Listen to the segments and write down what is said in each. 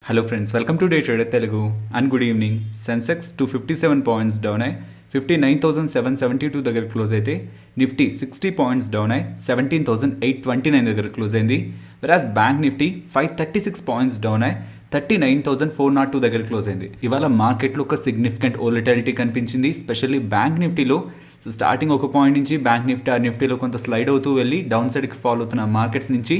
Hello friends, welcome to day trader Telugu and good evening. Sensex 257 points down అయ్యి 59,772 దగ్గర close అయితే Nifty 60 points down అయ్యి 17,829 దగ్గర క్లోజ్ అయింది. వెరాజ్ బ్యాంక్ నిఫ్టీ 536 పాయింట్స్ డౌన్ అయ్యి 39,402 దగ్గర క్లోజ్ అయింది. ఇవాళ మార్కెట్లో ఒక సిగ్నిఫికెంట్ వోలటిలిటీ కనిపించింది, స్పెషల్లీ బ్యాంక్ నిఫ్టీలో. సో స్టార్టింగ్ ఒక పాయింట్ నుంచి బ్యాంక్ నిఫ్టీ నిఫ్టీలో కొంత స్లైడ్ అవుతూ వెళ్ళి డౌన్ సైడ్కి ఫాలో అవుతున్న మార్కెట్స్ నుంచి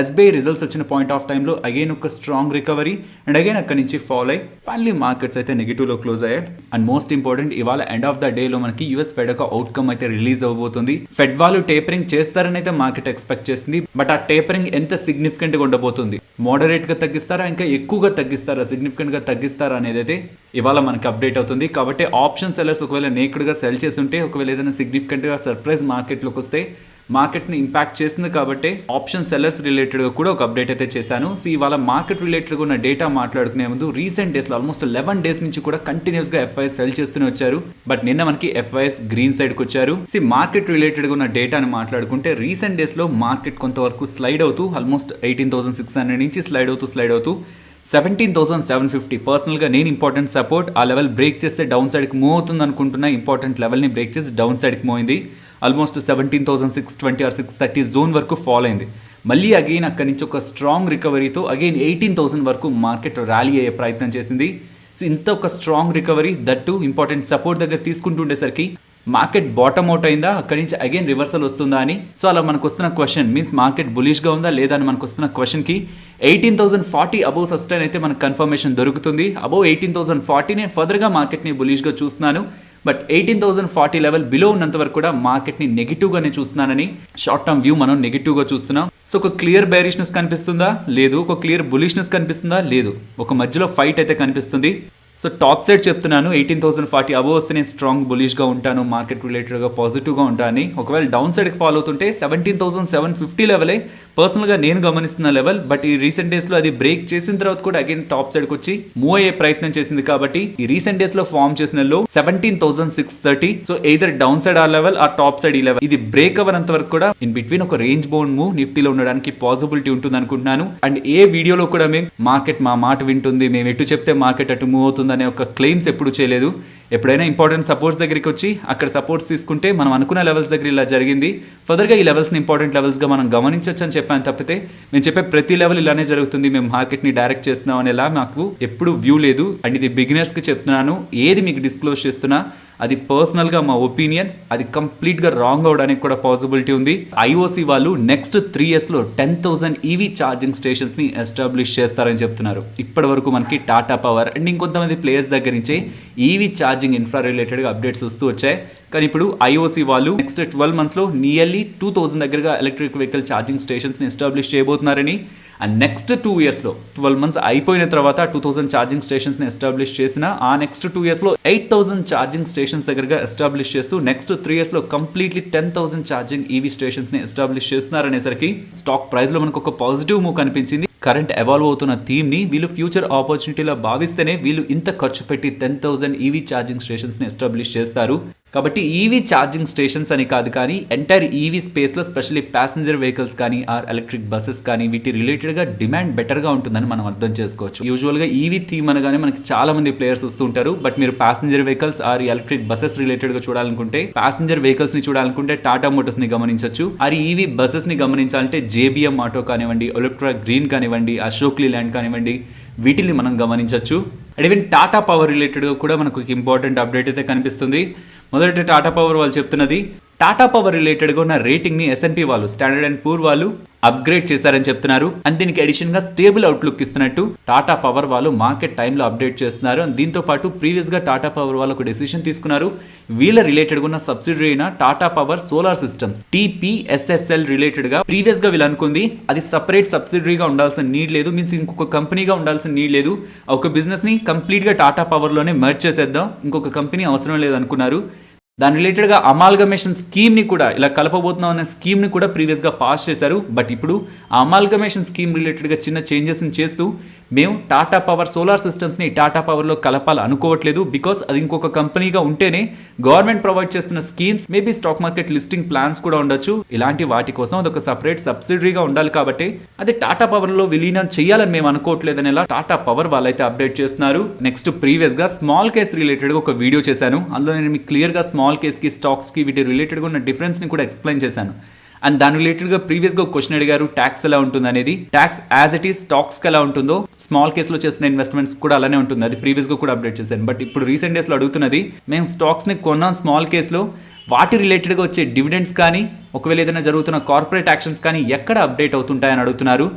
ఎస్బీఐ రిజల్ట్స్ వచ్చిన పాయింట్ ఆఫ్ టైంలో అగైన్ ఒక స్ట్రాంగ్ రికవరీ అండ్ అగైన్ అక్కడి నుంచి ఫాలో అయ్యి ఫైనలీ మార్కెట్స్ అయితే నెగిటివ్లో క్లోజ్ అయ్యాయి. అండ్ మోస్ట్ ఇంపార్టెంట్, ఇవాళ ఎండ్ ఆఫ్ ద డేలో మనకి యూఎస్ ఫెడ్ ఒక అవుట్కమ్ అయితే రిలీజ్ అవబోతుంది. ఫెడ్ వాళ్ళు టేపరింగ్ చేస్తారని అయితే మార్కెట్ ఎక్స్పెక్ట్ చేసింది, బట్ ఆ టేపరింగ్ ఎంత సిగ్నిఫికెంట్గా ఉండబోతుంది, మోడరేట్గా తగ్గిస్తారా ఇంకా ఎక్కువగా తగ్గిస్తారా, సిగ్నిఫికెంట్గా తగ్గిస్తారా అనేది అయితే ఇవాళ మనకి అప్డేట్ అవుతుంది. కాబట్టి ఆప్షన్ సెల్లర్స్ ఒకవేళ నేకుడ్గా సెల్ చేసి ఉంటే, ఒకవేళ ఏదైనా సిగ్నిఫికెంట్గా సర్ప్రైజ్ మార్కెట్లోకి వస్తే మార్కెట్ని ఇంపాక్ట్ చేసింది. కాబట్టి ఆప్షన్ సెల్లర్స్ రిలేటెడ్గా కూడా ఒక అప్డేట్ అయితే చేశాను. సో ఇవాళ మార్కెట్ రిలేటెడ్గా ఉన్న డేటా మాట్లాడుకునే ముందు రీసెంట్ డేస్లో ఆల్మోస్ట్ 11 డేస్ నుంచి కూడా కంటిన్యూస్గా ఎఫ్ఐఎస్ సెల్ చేస్తూనే వచ్చారు, బట్ నిన్న మనకి ఎఫ్ఐఎస్ గ్రీన్ సైడ్కి వచ్చారు. సో మార్కెట్ రిలేటెడ్గా ఉన్న డేటాని మాట్లాడుకుంటే రీసెంట్ డేస్లో మార్కెట్ కొంతవరకు స్లైడ్ అవుతూ ఆల్మోస్ట్ 18,600 నుంచి స్లైడ్ అవుతూ 17,750 పర్సనల్గా నేను ఇంపార్టెంట్ సపోర్ట్ ఆ లెవెల్ బ్రేక్ చేస్తే డౌన్ సైడ్కి మూవ్ అవుతుంది అనుకుంటున్నా. ఇంపార్టెంట్ లెవెల్ని బ్రేక్ చేసి డౌన్ సైడ్కి మూవ్ అయింది. ఆల్మోస్ట్ 17,620 ఆర్ 630 జోన్ వరకు ఫాలో అయింది. మళ్ళీ అగైన్ అక్కడి నుంచి ఒక స్ట్రాంగ్ రికవరీతో అగైన్ 18,000 వరకు మార్కెట్ ర్యాలీ అయ్యే ప్రయత్నం చేసింది. సో ఇంత ఒక strong recovery that important support దగ్గర తీసుకుంటుండేసరికి మార్కెట్ బాటమ్ అవుట్ అయిందా, అక్కడి నుంచి అగైన్ రివర్సల్ వస్తుందా అని. సో అలా మనకు వస్తున్న క్వశ్చన్ మీన్స్ మార్కెట్ బులిష్గా ఉందా లేదా అని మనకు వస్తున్న క్వశ్చన్కి 18,040 అబోవ్ సస్టైన్ అయితే మనకు కన్ఫర్మేషన్ దొరుకుతుంది. అబోవ్ 18,040 నేను ఫర్దర్గా మార్కెట్ని బులిష్గా చూస్తున్నాను, బట్ 18,040 లెవెల్ బిలో ఉన్నంత వరకు కూడా మార్కెట్ని నెగిటివ్గానే చూస్తున్నానని షార్ట్ టర్మ్ వ్యూ మనం నెగిటివ్గా చూస్తున్నాం. సో ఒక క్లియర్ బేరిష్నెస్ కనిపిస్తుందా లేదు, ఒక క్లియర్ బులిష్నెస్ కనిపిస్తుందా లేదు, ఒక మధ్యలో ఫైట్ అయితే కనిపిస్తుంది. సో టాప్ సైడ్ చెప్తున్నాను 18,040 అబోవ్ వస్తే నేను స్ట్రాంగ్ బులిష్గా ఉంటాను, మార్కెట్ రిలేటెడ్గా పాజిటివ్గా ఉంటాను. ఒకవేళ డౌన్ సైడ్కి ఫాలో అవుతుంటే 17,750 లెవెలే పర్సనల్గా నేను గమనిస్తున్న లెవెల్, బట్ ఈ రీసెంట్ డేస్లో అది బ్రేక్ చేసిన తర్వాత కూడా అగైన్ టాప్ సైడ్కి వచ్చి మూవ్ అయ్యే ప్రయత్నం చేసింది. కాబట్టి ఈ రీసెంట్ డేస్లో ఫామ్ చేసిన లో 17,630. సో ఎయిదర్ డౌన్ సైడ్ ఆ లెవెల్ ఆ టాప్ సైడ్ ఈ లెవెల్ ఇది బ్రేక్ అవ్వనంత వరకు కూడా ఇన్ బిట్వీన్ ఒక రేంజ్ బౌండ్ మూవ్ నిఫ్టీలో ఉండడానికి పాసిబిలిటీ ఉంటుంది అనుకుంటున్నాను. అండ్ ఏ వీడియోలో కూడా మేము మార్కెట్ మా మాట వింటుంది, మేము ఎటు చెప్తే మార్కెట్ అటు మూవ్ అవుతుంది అనే ఒక క్లెయిమ్స్ ఎప్పుడు చేయలేదు. ఎప్పుడైనా ఇంపార్టెంట్ సపోర్ట్స్ దగ్గరికి వచ్చి అక్కడ సపోర్ట్స్ తీసుకుంటే మనం అనుకున్న లెవెల్స్ దగ్గర ఇలా జరిగింది, ఫర్దర్గా ఈ లెవెల్స్ని ఇంపార్టెంట్ లెవెల్స్గా మనం గమనించవచ్చు అని చెప్పాను తప్పితే మేము చెప్పే ప్రతి లెవెల్ ఇలానే జరుగుతుంది, మేము మార్కెట్ని డైరెక్ట్ చేస్తున్నాం అనేలా మాకు ఎప్పుడు వ్యూ లేదు. అండ్ ఇది బిగినర్స్కి చెప్తున్నాను, ఏది మీకు డిస్క్లోజ్ చేస్తున్నా అది పర్సనల్గా మా ఒపీనియన్, అది కంప్లీట్గా రాంగ్ అవడానికి కూడా పాసిబిలిటీ ఉంది. ఐఓసి వాళ్ళు నెక్స్ట్ 3 yearsలో 10,000 ఈవీ ఛార్జింగ్ స్టేషన్స్ని ఎస్టాబ్లిష్ చేస్తారని చెప్తున్నారు. ఇప్పటి వరకు మనకి టాటా పవర్ అండ్ ఇంకొంతమంది ప్లేయర్స్ దగ్గర నుంచే ఈవీ ఛార్జింగ్ ఇన్ఫ్రా రిలేటెడ్గా అప్డేట్స్ వస్తూ వచ్చాయి. కానీ ఇప్పుడు ఐఓసి వాళ్ళు నెక్స్ట్ 12 monthsలో నియర్లీ 2,000 దగ్గరగా ఎలక్ట్రిక్ వెహికల్ ఛార్జింగ్ స్టేషన్స్ని ఎస్టాబ్లిష్ చేయబోతున్నారని, అండ్ నెక్స్ట్ 2 yearsలో 12 months అయిపోయిన తర్వాత 2,000 ఛార్జింగ్ స్టేషన్స్ని ఎస్టాబ్లిష్ చేసిన ఆ నెక్స్ట్ 2 yearsలో 8,000 ఛార్జింగ్ స్టేషన్స్ దగ్గరగా ఎస్టాబ్లిష్ చేస్తూ నెక్స్ట్ 3 yearsలో కంప్లీట్లీ 10,000 ఛార్జింగ్ ఈవీ స్టేషన్స్ని ఎస్టాబ్లిష్ చేస్తున్నారనేసరికి స్టాక్ ప్రైస్లో మనకు ఒక పాజిటివ్ మూవ్ కనిపించింది. కరెంట్ ఎవాల్వ్ అవుతున్న థీమ్ని వీళ్ళు ఫ్యూచర్ ఆపర్చునిటీలో భావిస్తేనే వీళ్ళు ఇంత ఖర్చు పెట్టి 10,000 ఈవీ ఛార్జింగ్ స్టేషన్స్ని ఎస్టాబ్లిష్ చేస్తారు. కాబట్టి ఈవీ ఛార్జింగ్ స్టేషన్స్ అని కాదు, కానీ ఎంటైర్ ఈవీ స్పేస్లో స్పెషల్లీ ప్యాసింజర్ వెహికల్స్ కానీ ఆర్ ఎలక్ట్రిక్ బస్సెస్ కానీ వీటి రిలేటెడ్గా డిమాండ్ బెటర్గా ఉంటుందని మనం అర్థం చేసుకోవచ్చు. యూజువల్గా ఈవీ థీమ్ అనగానే మనకి చాలా మంది ప్లేయర్స్ వస్తూ ఉంటారు, బట్ మీరు passenger vehicles or electric buses రిలేటెడ్గా చూడాలనుకుంటే ప్యాసింజర్ వెహికల్స్ని చూడాలనుకుంటే టాటా మోటార్స్ని గమనించవచ్చు. ఆర్ ఈవీ బస్సెస్ని గమనించాలంటే జేబీఎం ఆటో కానివ్వండి, ఎలక్ట్రా గ్రీన్ కానివ్వండి, అశోక్ లీలాండ్ కానివ్వండి, వీటిని మనం గమనించవచ్చు. అండ్ ఈవెన్ టాటా పవర్ రిలేటెడ్గా కూడా మనకు ఒక ఇంపార్టెంట్ అప్డేట్ అయితే కనిపిస్తుంది. మొదటి టాటా పవర్ వాళ్ళు చెప్తున్నది, టాటా పవర్ రిలేటెడ్గా ఉన్న రేటింగ్ని S&P వాళ్ళు స్టాండర్డ్ అండ్ పూర్ వాళ్ళు అప్గ్రేడ్ చేశారని చెప్తున్నారు. అండ్ దీనికి అడిషన్గా స్టేబుల్ అవుట్లుక్ ఇస్తున్నట్టు టాటా పవర్ వాళ్ళు మార్కెట్ టైంలో అప్డేట్ చేస్తున్నారు. అండ్ దీంతో పాటు ప్రీవియస్గా టాటా పవర్ వాళ్ళు ఒక డెసిషన్ తీసుకున్నారు, వీళ్ళ రిలేటెడ్గా ఉన్న సబ్సిడరీ అయిన Tata power solar systems TPSSL రిలేటెడ్గా ప్రీవియస్గా వీళ్ళు అనుకుంది అది సపరేట్ సబ్సిడరీగా ఉండాల్సిన నీడ్ లేదు, మీన్స్ ఇంకొక కంపెనీగా ఉండాల్సిన నీడ్ లేదు, ఒక బిజినెస్ని కంప్లీట్గా టాటా పవర్లోనే మెర్జ్ చేసేద్దాం, ఇంకొక కంపెనీ అవసరం లేదు అనుకున్నారు. దాని రిలేటెడ్గా అమాల్గమేషన్ స్కీమ్ని కూడా ఇలా కలపబోతున్నాం అనే స్కీమ్ని కూడా ప్రీవియస్గా పాస్ చేశారు. బట్ ఇప్పుడు ఆ అమాల్గమేషన్ స్కీమ్ రిలేటెడ్గా చిన్న చేంజెస్ని చేస్తూ మేము టాటా పవర్ సోలార్ సిస్టమ్స్ని టాటా పవర్లో కలపాలి అనుకోవట్లేదు. బికాస్ అది ఇంకొక కంపెనీగా ఉంటేనే గవర్నమెంట్ ప్రొవైడ్ చేస్తున్న schemes maybe stock market listing plans కూడా ఉండొచ్చు. ఇలాంటి వాటి కోసం అదొక సపరేట్ సబ్సిడరీగా ఉండాలి కాబట్టి అది టాటా పవర్లో విలీనం చేయాలని మేము అనుకోవట్లేదని ఇలా టాటా పవర్ వాళ్ళైతే అప్డేట్ చేస్తున్నారు. నెక్స్ట్ ప్రీవియస్గా స్మాల్ కేస్ రిలేటెడ్గా ఒక వీడియో చేశాను. అందులో నేను మీకు క్లియర్గా స్మాల్ కేస్కి స్టాక్స్కి వీటి రిలేటెడ్గా ఉన్న డిఫరెన్స్ని కూడా ఎక్స్ప్లెయిన్ చేశాను. అండ్ దాని రిలేటెడ్గా ప్రీవియస్గా ఒక క్వశ్చన్ అడిగారు, ట్యాక్స్ ఎలా ఉంటుంది అనేది. ట్యాక్స్ యాజ్ ఇట్ ఈస్ స్టాక్స్కి ఎలా ఉంటుందో స్మాల్ కేసులో చేసిన ఇన్వెస్ట్మెంట్స్ కూడా అలానే ఉంటుంది. అది ప్రీవియస్గా కూడా అప్డేట్ చేశాను. బట్ ఇప్పుడు రీసెంట్ డేస్లో అడుగుతున్నది, మేము స్టాక్స్ని కొన్నాం స్మాల్ కేసులో, వాటి రిలేటెడ్గా వచ్చే డివిడెండ్స్ కానీ ఒకవేళ ఏదైనా జరుగుతున్న కార్పొరేట్ యాక్షన్స్ కానీ ఎక్కడ అప్డేట్ అవుతుంటాయని అడుగుతున్నారు.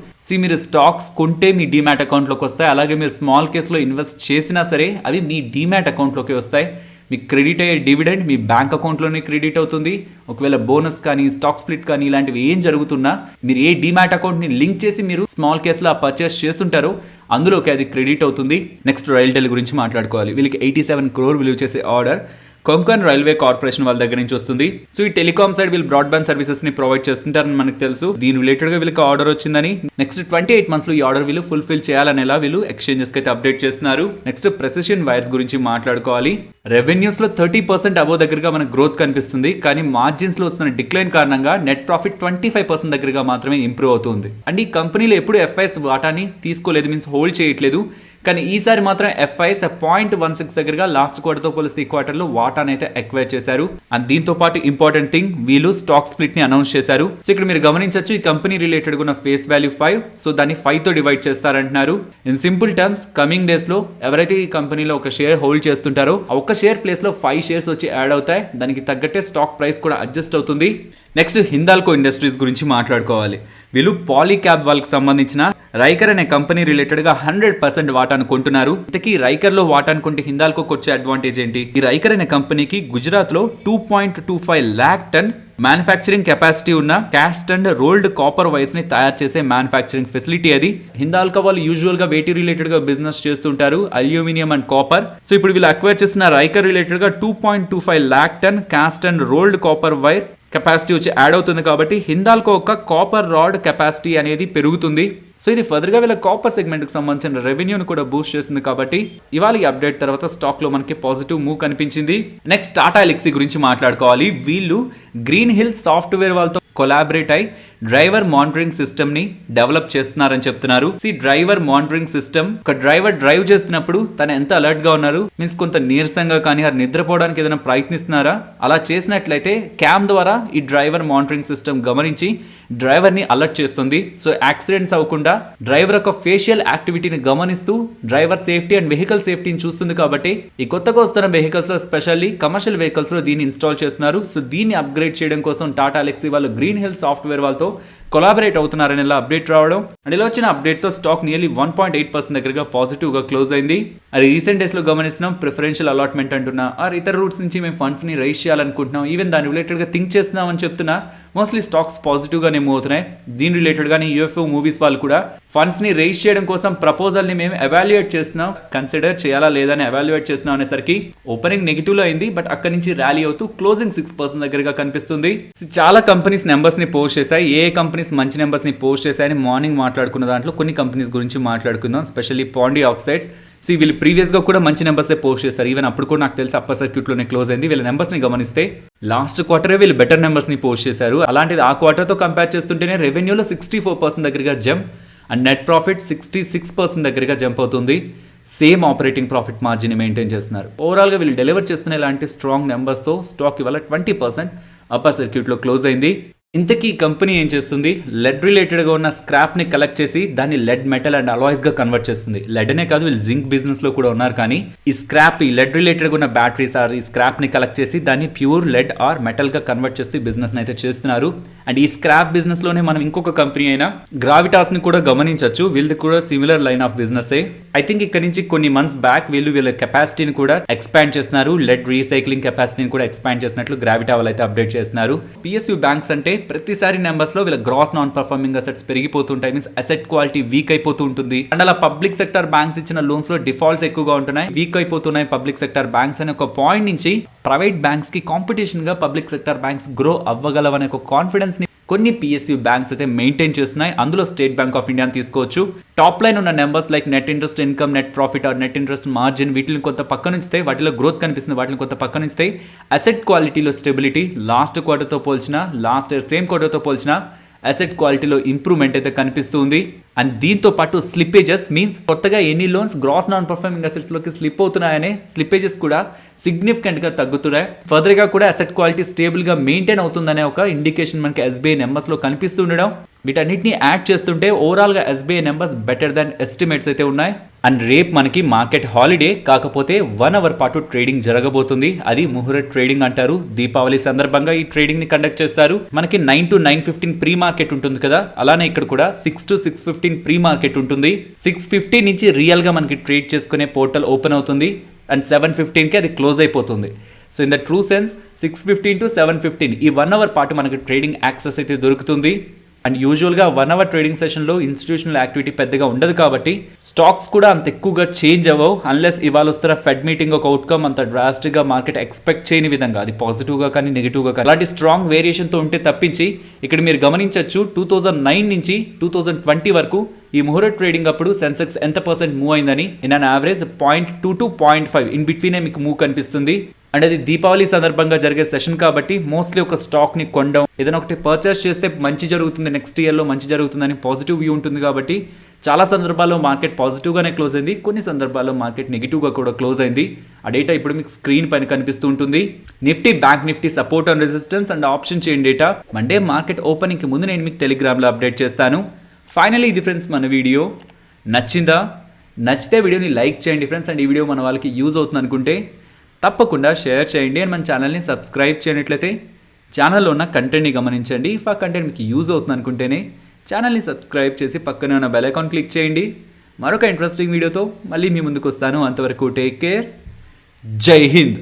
మీరు స్టాక్స్ కొంటే మీ డీమ్యాట్ అకౌంట్లోకి వస్తాయి. అలాగే మీరు స్మాల్ కేసులో ఇన్వెస్ట్ చేసినా సరే అవి మీ డీమ్యాట్ అకౌంట్లోకి వస్తాయి. మీకు క్రెడిట్ అయ్యే డివిడెండ్ మీ బ్యాంక్ అకౌంట్లోనే క్రెడిట్ అవుతుంది. ఒకవేళ బోనస్ కానీ స్టాక్ స్ప్లిట్ కానీ ఇలాంటివి ఏం జరుగుతున్నా మీరు ఏ డీమ్యాట్ అకౌంట్ని లింక్ చేసి మీరు స్మాల్ కేసులో పర్చేస్ చేస్తుంటారో అందులోకి అది క్రెడిట్ అవుతుంది. నెక్స్ట్ రైల్టెల్ గురించి మాట్లాడుకోవాలి. వీళ్ళకి 87 crore విలువ చేసే ఆర్డర్ కొంకన్ రైల్వే కార్పొరేషన్ వాళ్ళ దగ్గర నుంచి వస్తుంది. సో ఈ టెలికామ్ సైడ్ వీళ్ళు బ్రాడ్బ్యాండ్ సర్వీసెస్ ని ప్రొవైడ్ చేస్తుంటారని మనకు తెలుసు. దీని రిలేటెడ్ గా వీళ్ళకి ఆర్డర్ వచ్చిందని నెక్స్ట్ 28 months లో ఈ ఆర్డర్ వీళ్ళు ఫుల్ఫిల్ చేయాలనేలా వీళ్ళు ఎక్స్చేంజెస్ కి అయితే అప్డేట్ చేస్తున్నారు. నెక్స్ట్ ప్రెసిషన్ వైర్స్ గురించి మాట్లాడుకోవాలి. రెవెన్యూస్ లో 30% అబోవ్ దగ్గరగా మనకు గ్రోత్ కనిపిస్తుంది. కానీ మార్జిన్స్ లో వస్తున్న డిక్లైన్ కారణంగా నెట్ ప్రాఫిట్ 25% దగ్గరగా మాత్రమే ఇంప్రూవ్ అవుతుంది. అండ్ ఈ కంపెనీలో ఎప్పుడు ఎఫ్ఐఎస్ వాటాని తీసుకోలేదు, మీన్స్ హోల్డ్ చేయట్లేదు. కానీ ఈసారి మాత్రం ఎఫ్ఐఎస్ 0.16 దగ్గరగా లాస్ట్ క్వార్టర్తో పోలిస్తే ఈ క్వార్టర్లో వాటాను అయితే ఎక్వైర్ చేశారు. అండ్ దీంతో పాటు ఇంపార్టెంట్ థింగ్, వీళ్ళు స్టాక్ స్ప్లిట్ ని అనౌన్స్ చేశారు. సో ఇక్కడ మీరు గమనించవచ్చు, ఈ కంపెనీ రిలేటెడ్ ఉన్న ఫేస్ వాల్యూ 5, సో దాన్ని 5 తో డివైడ్ చేస్తారంటున్నారు. In simple terms, coming days లో ఎవరైతే ఈ కంపెనీలో ఒక షేర్ హోల్డ్ చేస్తుంటారో ఆ ఒక్క షేర్ ప్లేస్ లో 5 shares వచ్చి యాడ్ అవుతాయి. దానికి తగ్గట్టే స్టాక్ ప్రైస్ కూడా అడ్జస్ట్ అవుతుంది. నెక్స్ట్ హిందాల్కో ఇండస్ట్రీస్ గురించి మాట్లాడుకోవాలి. వీళ్ళు పాలీక్యాబ్ వాళ్ళకి సంబంధించిన రైకర్ అనే కంపెనీ రిలేటెడ్ గా 100% వాటాను కొంటున్నారు. ఇంతకీ రైకర్ లో వాటాను కొంటే హిందాల్కోకి వచ్చే అడ్వాంటేజ్ ఏంటి? ఈ రైకర్ అనే కంపెనీకి గుజరాత్ లో 2.25 lakh ton మ్యానుఫ్యాక్చరింగ్ కెపాసిటీ ఉన్న caste and rolled copper wires ని తయారు చేసే మ్యానుఫ్యాక్చరింగ్ ఫెసిలిటీ అది. హిందాల్కో వాళ్ళు యూజువల్ గా వేటి రిలేటెడ్ గా బిజినెస్ చేస్తుంటారు, అల్యూమినియం అండ్ కాపర్. సో ఇప్పుడు వీళ్ళు అక్వైర్ చేసిన రైకర్ రిలేటెడ్ గా 2.25 lakh ton caste and rolled copper wire capacity వచ్చి యాడ్ అవుతుంది. కాబట్టి హిందాల్కో ఒక కాపర్ రాడ్ కెపాసిటీ అనేది పెరుగుతుంది. సో ఇది ఫర్దర్గా వీళ్ళ కాపర్ సెగ్మెంట్కి సంబంధించిన రెవెన్యూను కూడా బూస్ట్ చేస్తుంది. కాబట్టి ఇవాళ ఈ అప్డేట్ తర్వాత స్టాక్లో మనకి పాజిటివ్ మూవ్ కనిపించింది. నెక్స్ట్ టాటా ఎలక్సీ గురించి మాట్లాడుకోవాలి. వీళ్ళు గ్రీన్ హిల్స్ సాఫ్ట్వేర్ వాళ్ళతో కొలాబరేట్ అయి డ్రైవర్ మానిటరింగ్ సిస్టమ్ ని డెవలప్ చేస్తున్నారని చెప్తున్నారు. డ్రైవర్ మానిటరింగ్ సిస్టమ్, ఒక డ్రైవర్ డ్రైవ్ చేస్తున్నప్పుడు తను ఎంత అలర్ట్ గా ఉన్నారు, మీన్స్ కొంత నీరసంగా కానీ నిద్రపోవడానికి ఏదైనా ప్రయత్నిస్తున్నారా, అలా చేసినట్లయితే క్యామ్ ద్వారా ఈ డ్రైవర్ మానిటరింగ్ సిస్టమ్ గమనించి డ్రైవర్ ని అలర్ట్ చేస్తుంది. సో యాక్సిడెంట్స్ అవ్వకుండా డ్రైవర్ యొక్క ఫేషియల్ యాక్టివిటీని గమనిస్తూ డ్రైవర్ సేఫ్టీ అండ్ వెహికల్ సేఫ్టీని చూస్తుంది. కాబట్టి ఈ కొత్తగా వస్తున్న వెహికల్స్ లో, స్పెషల్లీ కమర్షియల్ వెహికల్స్ లో దీన్ని ఇన్స్టాల్ చేస్తున్నారు. సో దీన్ని అప్గ్రేడ్ చేయడం కోసం టాటా ఎలక్సీ వాళ్ళు గ్రీన్ హిల్ సాఫ్ట్వేర్ వాళ్ళతో కొలాబరేట్ అవుతున్నారని ఇలా అప్డేట్ రావడం. అండ్ ఇలా వచ్చిన అప్డేట్ తో స్టాక్ నియర్లీ 1.8% దగ్గరగా పాజిటివ్ గా క్లోజ్ అయింది. అది రీసెంట్ డేస్ లో గమనిస్తున్నాం, ప్రిఫరెన్షియల్ అలాట్మెంట్ అంటున్నా, ఆర్ ఇతర రూట్స్ నుంచి మేము ఫండ్స్ ని రైజ్ చేయాలనుకుంటున్నాం, ఈవెన్ దాని రిలేటెడ్ గా థింక్ చేస్తున్నాం అని చెప్తున్నా. మోస్ట్లీ స్టాక్స్ పాజిటివ్ గానే మూవ్ అవుతున్నాయి. దీని రిలేటెడ్ గానీ యూఎఫ్ఓ మూవీస్ వాళ్ళు కూడా ఫండ్స్ ని రైజ్ చేయడం కోసం ప్రపోజల్ ని మేము ఎవాల్యుయేట్ చేస్తున్నాం, కన్సిడర్ చేయాలా లేదా అని ఎవాల్యుయేట్ చేస్తున్నాం అనేసరికి ఓపెనింగ్ నెగిటివ్ లో అయింది. బట్ అక్కడి నుంచి ర్యాలీ అవుతూ క్లోజింగ్ 6% దగ్గరగా కనిపిస్తుంది. చాలా కంపెనీస్ నెంబర్స్ ని పోస్ట్ చేశాయి. ఏ కంపెనీస్ మంచి నెంబర్స్ ని పోస్ట్ చేశాయని మార్నింగ్ మాట్లాడుకున్న దాంట్లో కొన్ని కంపెనీస్ గురించి మాట్లాడుకుందాం. Specially Pondy oxides. వీళ్ళు ప్రీవియస్ గా కూడా మంచి నెంబర్స్ పోస్ట్ చేశారు. ఈవెన్ అప్పుడు కూడా నాకు తెలిసి అప్పర్ సర్క్యూట్ లోనే క్లోజ్ అయింది. వీళ్ళ నెంబర్స్ ని గమనిస్తే లాస్ట్ క్వార్టరే వీళ్ళు బెటర్ నెంబర్స్ ని పోస్ట్ చేశారు. అలాంటిది ఆ క్వార్టర్ తో కంపేర్ చేస్తుంటేనే రెవెన్యూలో 64% దగ్గరగా జంప్ అండ్ నెట్ ప్రాఫిట్ 66% దగ్గరగా జంప్ అవుతుంది. Same operating profit margin maintain చేస్తున్నారు. ఓవరాల్ గా వీళ్ళు డెలివర్ చేస్తున్న ఇలాంటి స్ట్రాంగ్ నెంబర్స్ తో స్టాక్ ఇవాళ 20% అప్పర్ సర్క్యూట్ లో క్లోజ్ అయింది. ఇంతకీ కంపెనీ ఏం చేస్తుంది? లెడ్ రిలేటెడ్గా ఉన్న స్క్రాప్ని కలెక్ట్ చేసి దాన్ని లెడ్ మెటల్ అండ్ అలాయ్స్గా కన్వర్ట్ చేస్తుంది. లెడ్నే కాదు, వీళ్ళు జింక్ బిజినెస్లో కూడా ఉన్నారు. కానీ ఈ స్క్రాప్, ఈ లెడ్ రిలేటెడ్గా ఉన్న బ్యాటరీస్ ఆర్ ఈ స్క్రాప్ని కలెక్ట్ చేసి దాన్ని ప్యూర్ లెడ్ ఆర్ మెటల్గా కన్వర్ట్ చేసి బిజినెస్ని అయితే చేస్తున్నారు. అండ్ ఈ స్క్రాప్ బిజినెస్లోనే మనం ఇంకొక కంపెనీ అయినా గ్రావిటాస్ని కూడా గమనించవచ్చు. వీళ్ళది కూడా similar line of business. I think ఇక్కడ నుంచి కొన్ని మంత్స్ బ్యాక్ వీళ్ళ కెపాసిటీని కూడా ఎక్స్పాండ్ చేస్తున్నారు. లెడ్ రీసైక్లింగ్ కెపాసిటీని కూడా ఎక్స్పాండ్ చేసినట్లు గ్రావిటా వాళ్ళు అయితే అప్డేట్ చేస్తున్నారు. పిఎస్యూ బ్యాంక్స్ అంటే ప్రతిసారి నెంబర్స్ లో వీళ్ళ గ్రాస్ నాన్ పర్ఫార్మింగ్ అసెట్స్ పెరిగిపోతుంటాయి, మీన్స్ అసెట్ క్వాలిటీ వీక్ అయిపోతూ ఉంటుంది. అండ్ అలా పబ్లిక్ సెక్టర్ బ్యాంక్స్ ఇచ్చిన లోన్స్ లో డిఫాల్ట్స్ ఎక్కువగా ఉంటున్నాయి, వీక్ అయిపోతున్నాయి పబ్లిక్ సెక్టర్ బ్యాంక్స్ అనే ఒక పాయింట్ నుంచి ప్రైవేట్ బ్యాంక్స్ కి కాంపిటీషన్ గా పబ్లిక్ సెక్టర్ బ్యాంక్స్ గ్రో అవ్వగలవనే ఒక కాన్ఫిడెన్స్ ని కొన్ని పిఎస్యూ బ్యాంక్స్ అయితే మెయింటైన్ చేస్తున్నాయి. అందులో స్టేట్ బ్యాంక్ ఆఫ్ ఇండియా తీసుకోవచ్చు. టాప్ లైన్ ఉన్న numbers like net interest income, net profit or net interest margin, వీటిని కొంత పక్క నుంచితే వాటిలో గ్రోత్ కనిపిస్తుంది, వాటిని కొంత పక్క నుంచితే అసెట్ క్వాలిటీలో స్టెబిలిటీ లాస్ట్ క్వార్టర్తో పోల్చిన, లాస్ట్ ఇయర్ సేమ్ క్వార్టర్తో పోల్చిన అసెట్ క్వాలిటీలో ఇంప్రూవ్మెంట్ అయితే కనిపిస్తుంది. అండ్ దీంతో పాటు స్లిప్పేజెస్ మీన్స్ కొత్తగా ఎన్ని loans gross non performing assets లోకి స్లిప్ అవుతున్నాయనే స్లిప్పేజెస్ కూడా సిగ్నిఫికెంట్ గా తగ్గుతున్నాయి. ఫర్దర్ గా కూడా అసెట్ క్వాలిటీ స్టేబుల్ గా మెయింటైన్ అవుతుందనే ఒక ఇండికేషన్ మనకి ఎస్బీఐ నెంబర్స్ లో కనిపిస్తుండడం. వీటన్నిటిని యాడ్ చేస్తుంటే ఓవరాల్ గా SBI numbers better than estimates అయితే ఉన్నాయి. అండ్ రేపు మనకి మార్కెట్ హాలిడే, కాకపోతే 1 అవర్ పాటు ట్రేడింగ్ జరగబోతుంది. అది ముహూర్త ట్రేడింగ్ అంటారు. దీపావళి సందర్భంగా ఈ ట్రేడింగ్ ని కండక్ట్ చేస్తారు. మనకి 9 to 9:15 ప్రీ మార్కెట్ ఉంటుంది కదా, అలానే ఇక్కడ కూడా 6 to 6:15 ప్రీ మార్కెట్ ఉంటుంది. 6:50 నుంచి రియల్ గా మనకి ట్రేడ్ చేసుకునే పోర్టల్ ఓపెన్ అవుతుంది అండ్ 7:15 కి అది క్లోజ్ అయిపోతుంది. So in the true sense 6:15 to 7:15 ఈ 1 అవర్ పాటు మనకి ట్రేడింగ్ యాక్సెస్ అయితే దొరుకుతుంది. అండ్ యూజువల్గా 1 అవర్ ట్రేడింగ్ సెషన్లో ఇన్స్టిట్యూషనల్ యాక్టివిటీ పెద్దగా ఉండదు కాబట్టి స్టాక్స్ కూడా అంత ఎక్కువగా చేంజ్ అవ్వవు, అన్లెస్ ఇవాళ వస్తున్న ఫెడ్ మీటింగ్ ఒక అవుట్కమ్ అంత డ్రాస్టిక్గా మార్కెట్ ఎక్స్పెక్ట్ చేయని విధంగా, అది పాజిటివ్గా కానీ నెగిటివ్గా కానీ అలాంటి స్ట్రాంగ్ వేరియేషన్తో ఉంటే తప్పించి ఇక్కడ మీరు గమనించవచ్చు 2009 నుంచి 2020 వరకు ఈ ముహూర్త ట్రేడింగ్ అప్పుడు సెన్సెక్స్ ఎంత పర్సెంట్ మూవ్ అయిందని in an average 0.2 to 0.5 in బిట్వీనే మీకు మూవ్ కనిపిస్తుంది. అండ్ అది దీపావళి సందర్భంగా జరిగే సెషన్ కాబట్టి మోస్ట్లీ ఒక స్టాక్ ని కొనడం, ఏదైనా ఒకటి పర్చేస్ చేస్తే మంచి జరుగుతుంది, నెక్స్ట్ ఇయర్లో మంచి జరుగుతుందని పాజిటివ్ వ్యూ ఉంటుంది. కాబట్టి చాలా సందర్భాల్లో మార్కెట్ పాజిటివ్గానే క్లోజ్ అయింది, కొన్ని సందర్భాల్లో మార్కెట్ నెగిటివ్గా కూడా క్లోజ్ అయింది. ఆ డేటా ఇప్పుడు మీకు స్క్రీన్ పైన కనిపిస్తూ ఉంటుంది. Nifty, bank Nifty support and resistance and option chain data Monday market ఓపెనింగ్కి ముందు నేను మీకు టెలిగ్రామ్లో అప్డేట్ చేస్తాను. ఫైనలీ ఇది ఫ్రెండ్స్ మన వీడియో నచ్చిందా? నచ్చితే వీడియోని లైక్ చేయండి ఫ్రెండ్స్. అండ్ ఈ వీడియో మన వాళ్ళకి యూజ్ అవుతుంది అనుకుంటే తప్పకుండా షేర్ చేయండి. అండ్ మన ఛానల్ని సబ్స్క్రైబ్ చేయనట్లయితే ఛానల్లో ఉన్న కంటెంట్ని గమనించండి. ఇఫ్ ఆ కంటెంట్ మీకు యూజ్ అవుతుంది అనుకుంటేనే ఛానల్ని సబ్స్క్రైబ్ చేసి పక్కనే ఉన్న బెల్ ఐకాన్ క్లిక్ చేయండి. మరొక ఇంట్రెస్టింగ్ వీడియోతో మళ్ళీ మీ ముందుకు వస్తాను. అంతవరకు టేక్ కేర్. జై హింద్.